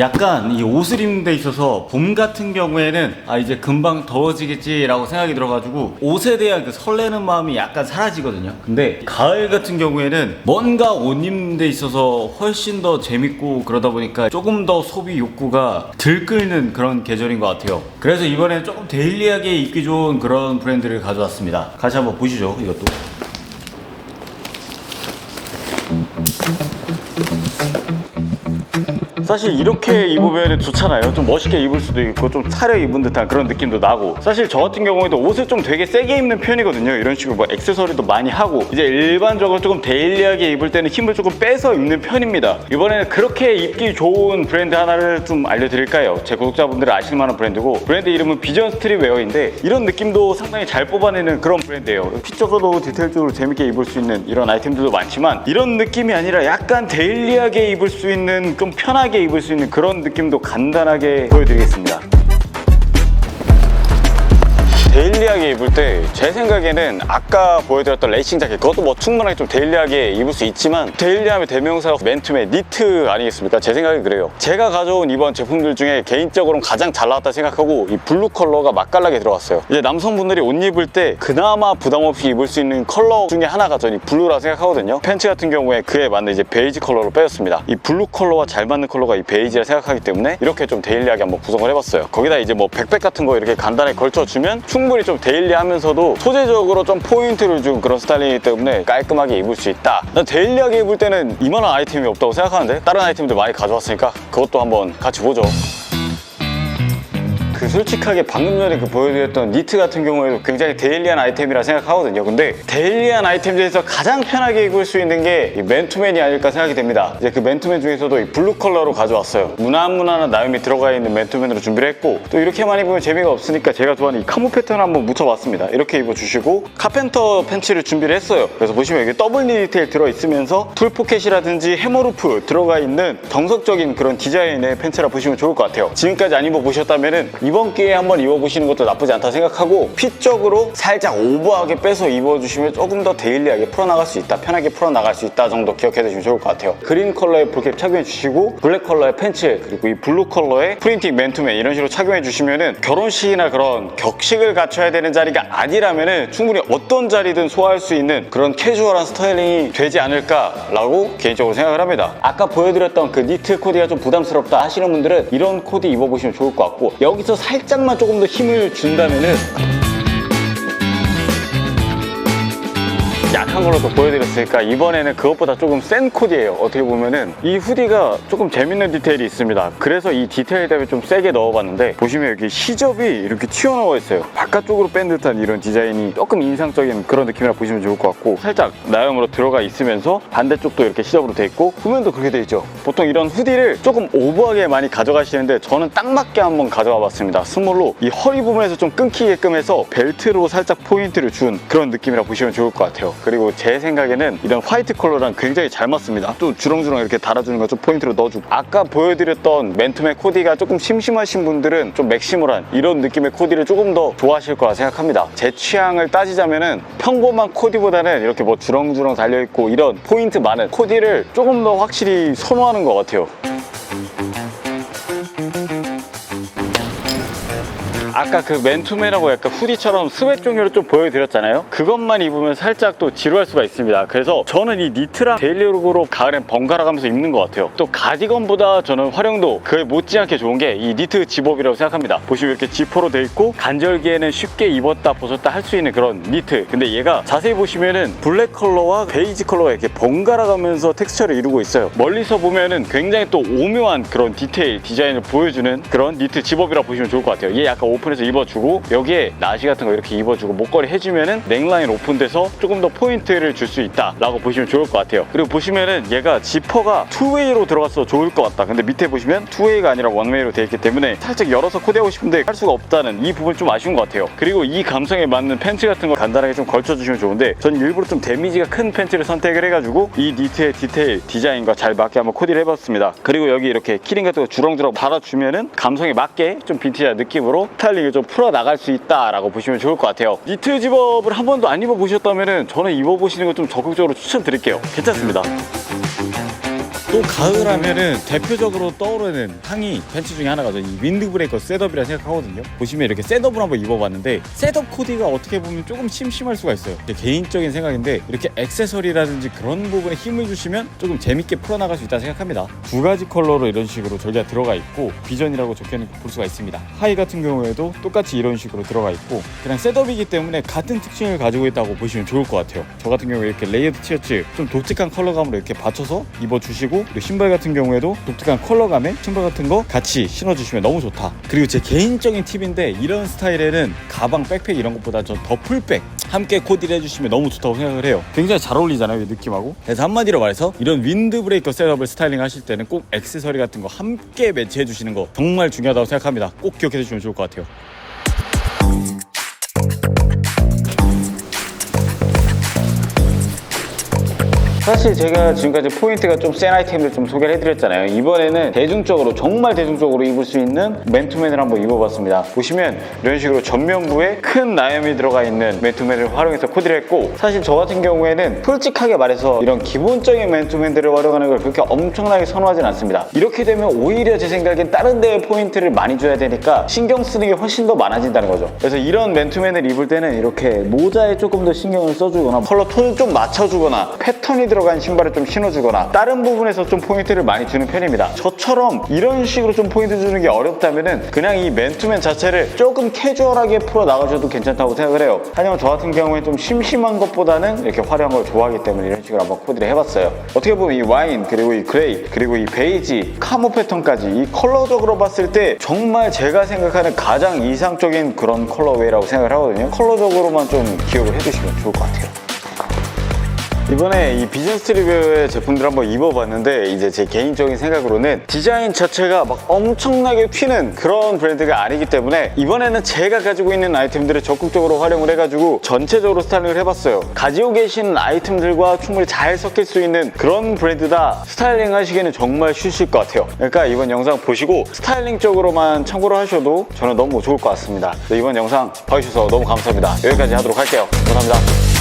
약간 이 옷을 입는 데 있어서 봄 같은 경우에는 이제 금방 더워지겠지 라고 생각이 들어가지고 옷에 대한 그 설레는 마음이 약간 사라지거든요. 근데 가을 같은 경우에는 뭔가 옷 입는 데 있어서 훨씬 더 재밌고 그러다 보니까 조금 더 소비 욕구가 들끓는 그런 계절인 것 같아요. 그래서 이번엔 조금 데일리하게 입기 좋은 그런 브랜드를 가져왔습니다. 같이 한번 보시죠. 이것도 사실 이렇게 입으면 좋잖아요. 좀 멋있게 입을 수도 있고 좀 차려입은 듯한 그런 느낌도 나고, 사실 저 같은 경우에도 옷을 좀 되게 세게 입는 편이거든요. 이런 식으로 뭐 액세서리도 많이 하고, 이제 일반적으로 조금 데일리하게 입을 때는 힘을 조금 빼서 입는 편입니다. 이번에는 그렇게 입기 좋은 브랜드 하나를 좀 알려드릴까요? 제 구독자분들은 아실 만한 브랜드고, 브랜드 이름은 비전 스트릿웨어인데 이런 느낌도 상당히 잘 뽑아내는 그런 브랜드예요. 핏적으로 디테일적으로 재밌게 입을 수 있는 이런 아이템들도 많지만, 이런 느낌이 아니라 약간 데일리하게 입을 수 있는, 좀 편하게 입을 수 있는 그런 느낌도 간단하게 보여드리겠습니다. 데일리하게 입을 때 제 생각에는 아까 보여드렸던 레이싱 자켓, 그것도 뭐 충분하게 좀 데일리하게 입을 수 있지만, 데일리하면 대명사가 맨투맨 니트 아니겠습니까? 제 생각이 그래요. 제가 가져온 이번 제품들 중에 개인적으로는 가장 잘 나왔다 생각하고, 이 블루 컬러가 맛깔나게 들어갔어요. 이제 남성분들이 옷 입을 때 그나마 부담 없이 입을 수 있는 컬러 중에 하나가 저는 이 블루라 생각하거든요. 팬츠 같은 경우에 그에 맞는 이제 베이지 컬러로 빼었습니다. 이 블루 컬러와 잘 맞는 컬러가 이 베이지라 생각하기 때문에 이렇게 좀 데일리하게 한번 구성을 해봤어요. 거기다 이제 뭐 백팩 같은 거 이렇게 간단하게 걸쳐주면 충분히 좀 데일리하면서도 소재적으로 좀 포인트를 준 그런 스타일이기 때문에 깔끔하게 입을 수 있다. 난 데일리하게 입을 때는 이만한 아이템이 없다고 생각하는데, 다른 아이템들 많이 가져왔으니까 그것도 한번 같이 보죠. 솔직하게 방금 전에 보여드렸던 니트 같은 경우에도 굉장히 데일리한 아이템이라 생각하거든요. 근데 데일리한 아이템 중에서 가장 편하게 입을 수 있는 게 이 맨투맨이 아닐까 생각이 됩니다. 이제 그 맨투맨 중에서도 이 블루 컬러로 가져왔어요. 무난무난한 나염이 들어가 있는 맨투맨으로 준비를 했고, 또 이렇게만 입으면 재미가 없으니까 제가 좋아하는 이 카모 패턴 한번 묻혀봤습니다. 이렇게 입어주시고, 카펜터 팬츠를 준비를 했어요. 그래서 보시면 여기 더블 니 디테일 들어있으면서 툴 포켓이라든지 해머루프 들어가 있는 정석적인 그런 디자인의 팬츠라 보시면 좋을 것 같아요. 지금까지 안 입어보셨다면은 이번 기회에 한번 입어보시는 것도 나쁘지 않다 생각하고, 핏적으로 살짝 오버하게 빼서 입어주시면 조금 더 데일리하게 풀어나갈 수 있다, 편하게 풀어나갈 수 있다 정도 기억해 두시면 좋을 것 같아요. 그린 컬러의 볼캡 착용해 주시고, 블랙 컬러의 팬츠, 그리고 이 블루 컬러의 프린팅 맨투맨 이런 식으로 착용해 주시면은 결혼식이나 그런 격식을 갖춰야 되는 자리가 아니라면은 충분히 어떤 자리든 소화할 수 있는 그런 캐주얼한 스타일링이 되지 않을까라고 개인적으로 생각을 합니다. 아까 보여드렸던 그 니트 코디가 좀 부담스럽다 하시는 분들은 이런 코디 입어보시면 좋을 것 같고, 여기서 살짝만 조금 더 힘을 준다면은, 약한 걸로 또 보여드렸으니까 이번에는 그것보다 조금 센 코디예요. 어떻게 보면은 이 후디가 조금 재밌는 디테일이 있습니다. 그래서 이 디테일 때문에 좀 세게 넣어봤는데, 보시면 여기 시접이 이렇게 튀어나와 있어요. 바깥쪽으로 뺀 듯한 이런 디자인이 조금 인상적인 그런 느낌이라 보시면 좋을 것 같고, 살짝 나염으로 들어가 있으면서 반대쪽도 이렇게 시접으로 돼 있고, 후면도 그렇게 돼 있죠. 보통 이런 후디를 조금 오버하게 많이 가져가시는데 저는 딱 맞게 한번 가져와 봤습니다. 스몰로 이 허리 부분에서 좀 끊기게끔 해서 벨트로 살짝 포인트를 준 그런 느낌이라 보시면 좋을 것 같아요. 그리고 제 생각에는 이런 화이트 컬러랑 굉장히 잘 맞습니다. 또 주렁주렁 이렇게 달아주는 거 좀 포인트로 넣어주고, 아까 보여드렸던 맨투맨 코디가 조금 심심하신 분들은 좀 맥시멀한 이런 느낌의 코디를 조금 더 좋아하실 거라 생각합니다. 제 취향을 따지자면은 평범한 코디보다는 이렇게 뭐 주렁주렁 달려있고 이런 포인트 많은 코디를 조금 더 확실히 선호하는 것 같아요. 아까 그 맨투맨하고 약간 후디처럼 스웨트 종류로 좀 보여드렸잖아요. 그것만 입으면 살짝 또 지루할 수가 있습니다. 그래서 저는 이 니트랑 데일리룩으로 가을엔 번갈아 가면서 입는 것 같아요. 또 가디건보다 저는 활용도 그에 못지않게 좋은 게 이 니트 집업이라고 생각합니다. 보시면 이렇게 지퍼로 돼 있고, 간절기에는 쉽게 입었다 벗었다 할 수 있는 그런 니트. 근데 얘가 자세히 보시면은 블랙 컬러와 베이지 컬러가 이렇게 번갈아 가면서 텍스처를 이루고 있어요. 멀리서 보면은 굉장히 또 오묘한 그런 디테일, 디자인을 보여주는 그런 니트 집업이라고 보시면 좋을 것 같아요. 얘 약간 오픈해서 입어주고, 여기에 나시 같은 거 이렇게 입어주고, 목걸이 해주면은 넥라인 오픈돼서 조금 더 포인트를 줄 수 있다 라고 보시면 좋을 것 같아요. 그리고 보시면은 얘가 지퍼가 투웨이로 들어가서 좋을 것 같다. 근데 밑에 보시면 투웨이가 아니라 원웨이로 되어 있기 때문에 살짝 열어서 코디하고 싶은데 할 수가 없다는 이 부분 좀 아쉬운 것 같아요. 그리고 이 감성에 맞는 팬츠 같은 거 간단하게 좀 걸쳐주시면 좋은데, 전 일부러 좀 데미지가 큰 팬츠를 선택을 해가지고 이 니트의 디테일, 디자인과 잘 맞게 한번 코디를 해봤습니다. 그리고 여기 이렇게 키링 같은 거 주렁주렁 달아주면은 감성에 맞게 좀 빈티지한 느낌으로 스타일링을 좀 풀어나갈 수 있다라고 보시면 좋을 것 같아요. 니트 집업을 한 번도 안 입어보셨다면 저는 입어보시는 거 좀 적극적으로 추천드릴게요. 괜찮습니다. 또 가을 하면은 대표적으로 떠오르는 향이 팬츠 중에 하나가 이 윈드브레이커 셋업이라 생각하거든요. 보시면 이렇게 셋업을 한번 입어봤는데 셋업 코디가 어떻게 보면 조금 심심할 수가 있어요. 제 개인적인 생각인데 이렇게 액세서리라든지 그런 부분에 힘을 주시면 조금 재밌게 풀어나갈 수 있다 생각합니다. 두 가지 컬러로 이런 식으로 절개가 들어가 있고 비전이라고 적혀있는 거 볼 수가 있습니다. 하의 같은 경우에도 똑같이 이런 식으로 들어가 있고 그냥 셋업이기 때문에 같은 특징을 가지고 있다고 보시면 좋을 것 같아요. 저 같은 경우에 이렇게 레이어드 티셔츠 좀 독특한 컬러감으로 이렇게 받쳐서 입어주시고 그리고 신발 같은 경우에도 독특한 컬러감의 신발 같은 거 같이 신어주시면 너무 좋다. 그리고 제 개인적인 팁인데 이런 스타일에는 가방, 백팩 이런 것보다 저 더풀백 함께 코디를 해주시면 너무 좋다고 생각을 해요. 굉장히 잘 어울리잖아요, 이 느낌하고. 그래서 한마디로 말해서 이런 윈드브레이커 셋업을 스타일링 하실 때는 꼭 액세서리 같은 거 함께 매치해 주시는 거 정말 중요하다고 생각합니다. 꼭 기억해 주시면 좋을 것 같아요. 사실 제가 지금까지 포인트가 좀 센 아이템들 좀 소개를 해드렸잖아요. 이번에는 대중적으로 정말 대중적으로 입을 수 있는 맨투맨을 한번 입어봤습니다. 보시면 이런 식으로 전면부에 큰 나염이 들어가 있는 맨투맨을 활용해서 코디를 했고 사실 저 같은 경우에는 솔직하게 말해서 이런 기본적인 맨투맨들을 활용하는 걸 그렇게 엄청나게 선호하진 않습니다. 이렇게 되면 오히려 제 생각엔 다른 데에 포인트를 많이 줘야 되니까 신경 쓰는 게 훨씬 더 많아진다는 거죠. 그래서 이런 맨투맨을 입을 때는 이렇게 모자에 조금 더 신경을 써주거나 컬러 톤을 좀 맞춰주거나 패턴이 들어간 신발을 좀 신어주거나 다른 부분에서 좀 포인트를 많이 주는 편입니다. 저처럼 이런 식으로 좀 포인트 주는 게 어렵다면은 그냥 이 맨투맨 자체를 조금 캐주얼하게 풀어 나가셔도 괜찮다고 생각을 해요. 하지만 저 같은 경우에 좀 심심한 것보다는 이렇게 화려한 걸 좋아하기 때문에 이런 식으로 한번 코디를 해봤어요. 어떻게 보면 이 와인 그리고 이 그레이 그리고 이 베이지 카모 패턴까지 이 컬러적으로 봤을 때 정말 제가 생각하는 가장 이상적인 그런 컬러웨이라고 생각을 하거든요. 컬러적으로만 좀 기억을 해주시면 좋을 것 같아요. 이번에 이 비전 스트리트웨어의 제품들 한번 입어봤는데 이제 제 개인적인 생각으로는 디자인 자체가 막 엄청나게 튀는 그런 브랜드가 아니기 때문에 이번에는 제가 가지고 있는 아이템들을 적극적으로 활용을 해가지고 전체적으로 스타일링을 해봤어요. 가지고 계신 아이템들과 충분히 잘 섞일 수 있는 그런 브랜드다. 스타일링 하시기에는 정말 쉬실 것 같아요. 그러니까 이번 영상 보시고 스타일링 쪽으로만 참고를 하셔도 저는 너무 좋을 것 같습니다. 이번 영상 봐주셔서 너무 감사합니다. 여기까지 하도록 할게요. 감사합니다.